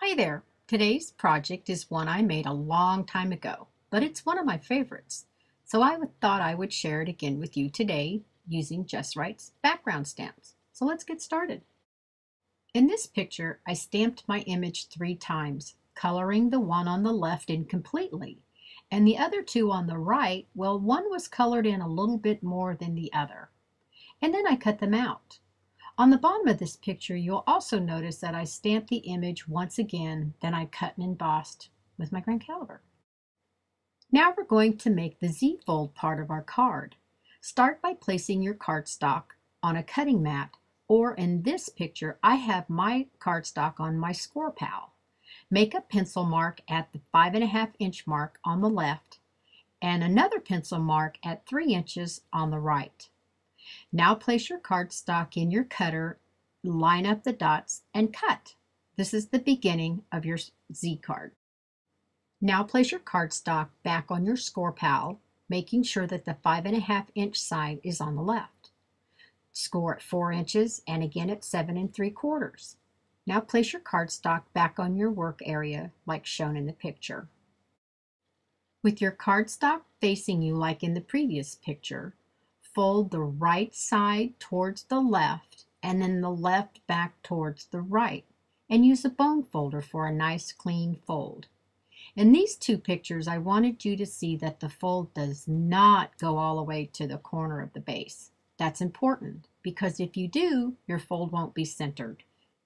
Hi there! Today's project is one I made a long time ago, but it's one of my favorites. So thought I would share it again with you today using JustRite's background stamps. So let's get started. In this picture, I stamped my image 3 times, coloring the one on the left in completely. And the other two on the right, well, one was colored in a little bit more than the other. And then I cut them out. On the bottom of this picture, you'll also notice that I stamped the image once again, then I cut and embossed with my grand caliber. Now we're going to make the Z-fold part of our card. Start by placing your cardstock on a cutting mat, or in this picture, I have my cardstock on my score pal. Make a pencil mark at the 5.5-inch mark on the left, and another pencil mark at 3 inches on the right. Now place your cardstock in your cutter, line up the dots, and cut. This is the beginning of your Z card. Now place your cardstock back on your score pal, making sure that the 5.5-inch side is on the left. Score at 4 inches and again at 7 3/4. Now place your cardstock back on your work area like shown in the picture. With your cardstock facing you like in the previous picture, fold the right side towards the left and then the left back towards the right, and use a bone folder for a nice clean fold. In these two pictures, I wanted you to see that the fold does not go all the way to the corner of the base. That's important because if you do, your fold won't be centered.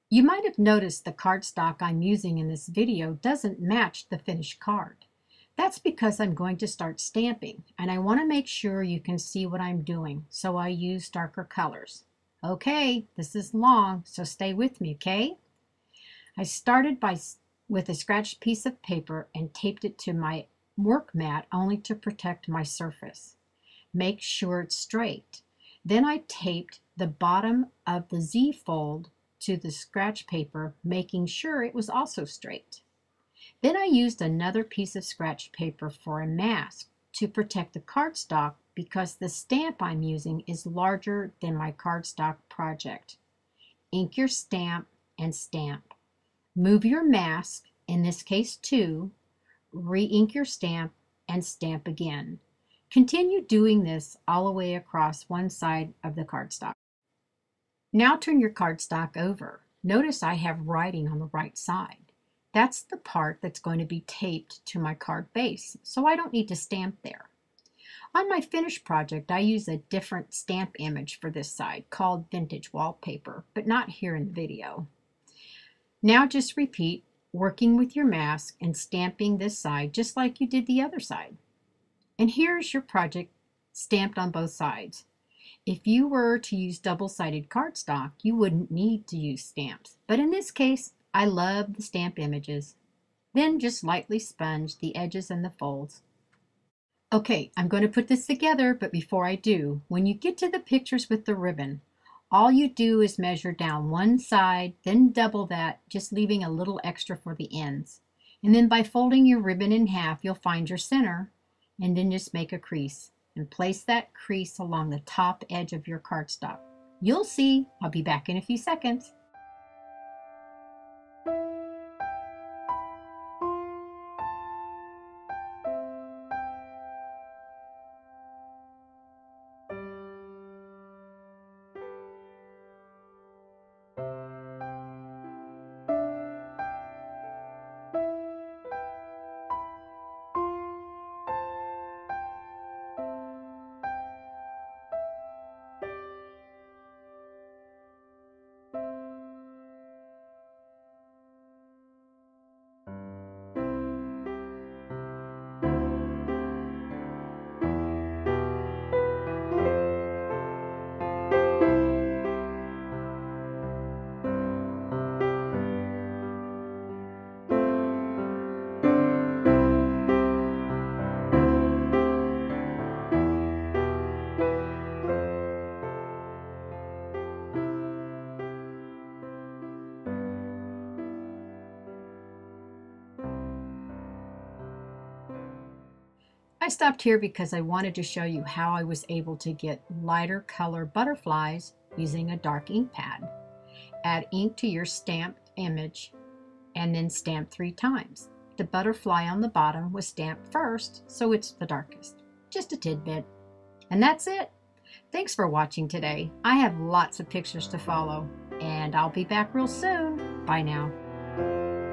You might have noticed the cardstock I'm using in this video doesn't match the finished card. That's because I'm going to start stamping, and I want to make sure you can see what I'm doing, so I use darker colors. Okay, this is long, so stay with me, okay? I started with a scratched piece of paper and taped it to my work mat only to protect my surface. Make sure it's straight. Then I taped the bottom of the Z fold to the scratch paper, making sure it was also straight. Then I used another piece of scratch paper for a mask to protect the cardstock because the stamp I'm using is larger than my cardstock project. Ink your stamp and stamp. Move your mask, in this case 2, re-ink your stamp and stamp again. Continue doing this all the way across one side of the cardstock. Now turn your cardstock over. Notice I have writing on the right side. That's the part that's going to be taped to my card base, so I don't need to stamp there. On my finished project, I use a different stamp image for this side called Vintage Wallpaper, but not here in the video. Now just repeat working with your mask and stamping this side just like you did the other side. And here's your project stamped on both sides. If you were to use double-sided cardstock, you wouldn't need to use stamps, but in this case, I love the stamp images. Then just lightly sponge the edges and the folds. Okay, I'm going to put this together, but before I do, when you get to the pictures with the ribbon, all you do is measure down one side, then double that, just leaving a little extra for the ends. And then by folding your ribbon in half, you'll find your center, and then just make a crease. And place that crease along the top edge of your cardstock. You'll see. I'll be back in a few seconds. I stopped here because I wanted to show you how I was able to get lighter color butterflies using a dark ink pad. Add ink to your stamped image and then stamp 3 times. The butterfly on the bottom was stamped first, so it's the darkest. Just a tidbit. And that's it. Thanks for watching today. I have lots of pictures to follow, and I'll be back real soon. Bye now.